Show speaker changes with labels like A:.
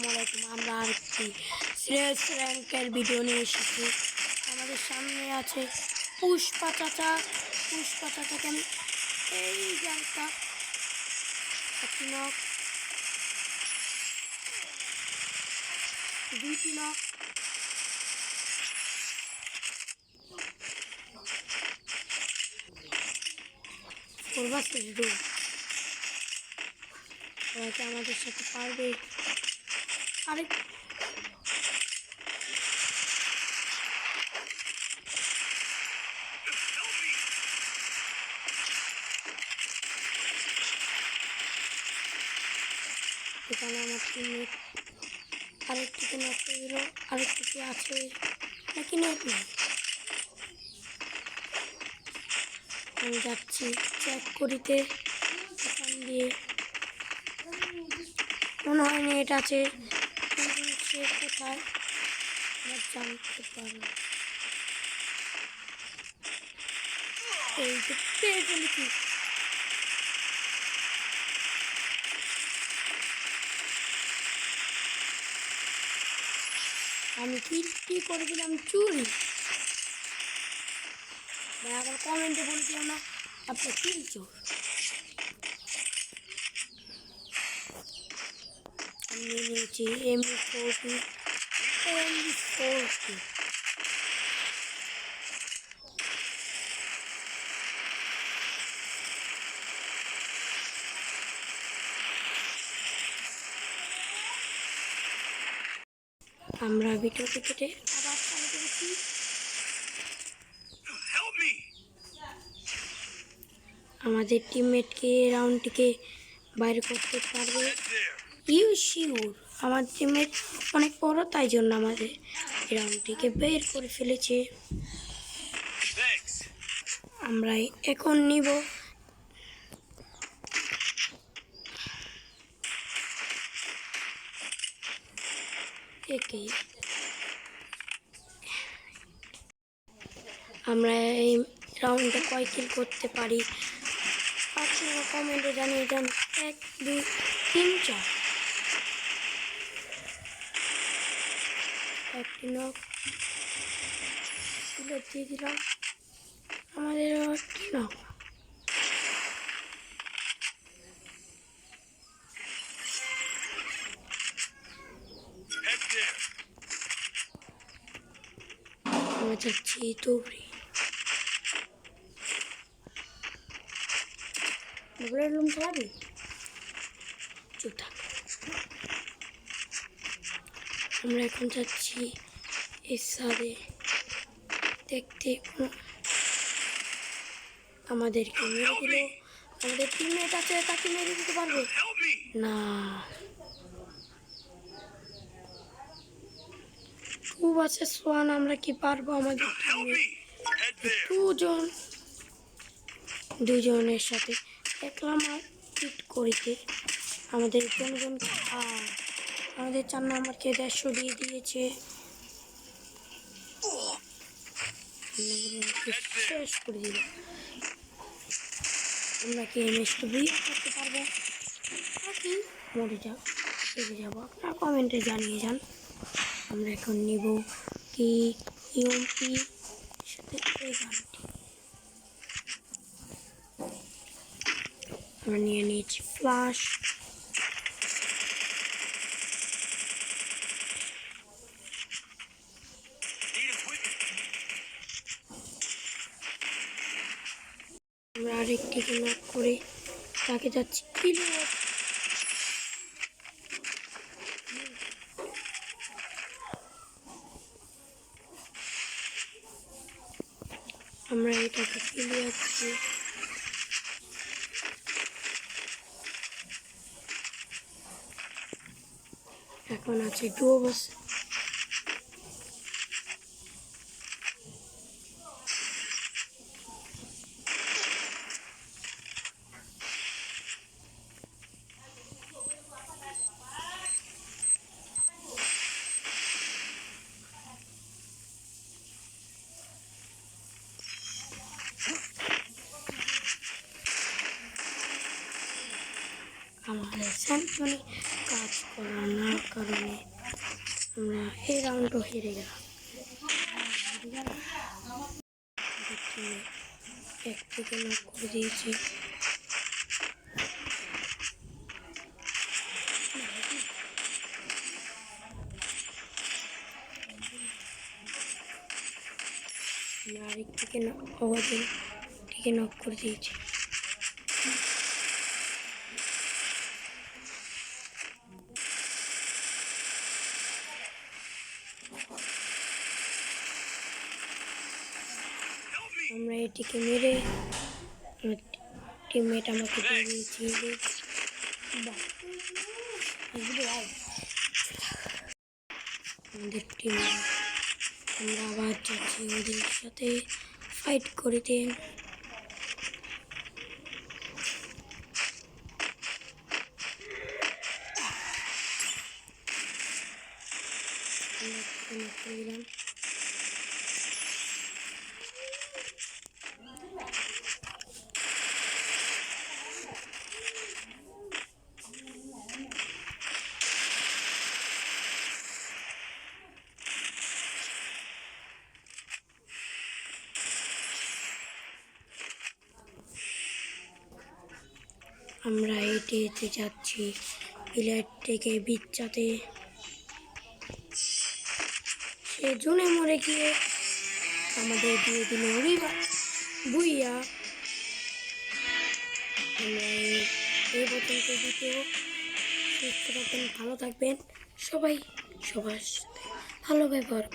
A: আসসালামু আলাইকুম। আমরা আরেকটি সিরিয়াস র্যাঙ্কের ভিডিও নিয়ে এসেছি। আমাদের সামনে আছে পুষ্পা চাচা। পুষ্পা চাচাকে আমি এই জায়গাটা একটি নক, দুইটি নক, আমাদের সাথে পারবে। আরেক এখানে আমার টিমমেট আরেকটিকে নক করে দিল। আরেকটি আছে নাকি নেট নেই, আমি যাচ্ছি চেক করিতে। এখান দিয়ে মনে হয় নেট আছে, কিন্তু সে কোথায় জানতে পারবো। এই যে পেয়ে গেলি কি, আমি কি করে দিলাম চুরি। এখন কমেন্টে বলে দিও না আপনার কিল চোর। আমি নিয়েছি M40 আমরা ভিডিওতে কেটে আবার চালু করেছি। আমাদের টিমমেটকে রাউন্ডটিকে বাইরে করতে পারবে ইউ শিওর। আমার টিমমেট অনেক বড়, তাই জন্য আমাদের রাউন্ডটিকে বের করে ফেলেছে। আমরা এখন নিব একে। আমরা এই রাউন্ডে কয় কিল করতে পারি আপনারা কমেন্টে জানিয়ে দেন। 1 2 3 4 একটি নক দিয়ে দিলাম। আমাদের একটি নক। আমরা যাচ্ছি দৌড়ে। মোবাইলের রুম চালাবি চুপ থাক। আমরা এখন যাচ্ছি এর সাথে দেখতে আমাদেরকে মেরে দিল। আমাদের টিমমেট আছে, তাকে মেরে দিতে পারবে না। খুব আছে সোয়ান, আমরা কি পারবো? আমাদের দুজনের সাথে দেখলাম আর হিট করিতে আমাদের জনগণ আমাদের 4 নম্বরকে 150 দিয়ে দিয়েছে। শেষ করে দিল। আমরা কি ম্যাচটা বিয়ে করতে পারবো নাকি মরে যাবো? আপনারা কমেন্টে জানিয়ে যান। আমরা এখন নিব কি ইউএমপি সাথে এই গানটি। আমরা নিয়ে নিয়েছি ফ্লাশ। আমরা আরেকটিকে নক করে তাকে যাচ্ছি কিল। আমরা এটাকে ক্লিয়ার করছি। এখন আছে ডুও বস। আমাদের স্যামসনে কাজ করানোর কারণে আমরা এই রাউন্ডও হেরে গেলাম। এক থেকে নক করে দিয়েছি। আমরা আরেক থেকে আমাদের থেকে নক করে দিয়েছি। আমরা এটিকে মেরে টিমমেট আমাকে দিয়ে দিয়েছি। আমাদের টিম আমরা আবার যাচ্ছি ওদের সাথে ফাইট করিতে। দিলাম আমরা হেঁটে হেঁটে যাচ্ছি প্লেয়ার থেকে বিচ্ছাতে। সে জুনে মরে গিয়ে আমাদের দিয়ে দিল বুইয়া। আমরা এই পর্যন্ত ভিডিও সুস্থ থাকবেন, ভালো থাকবেন সবাই, সবার সাথে ভালো ব্যবহার।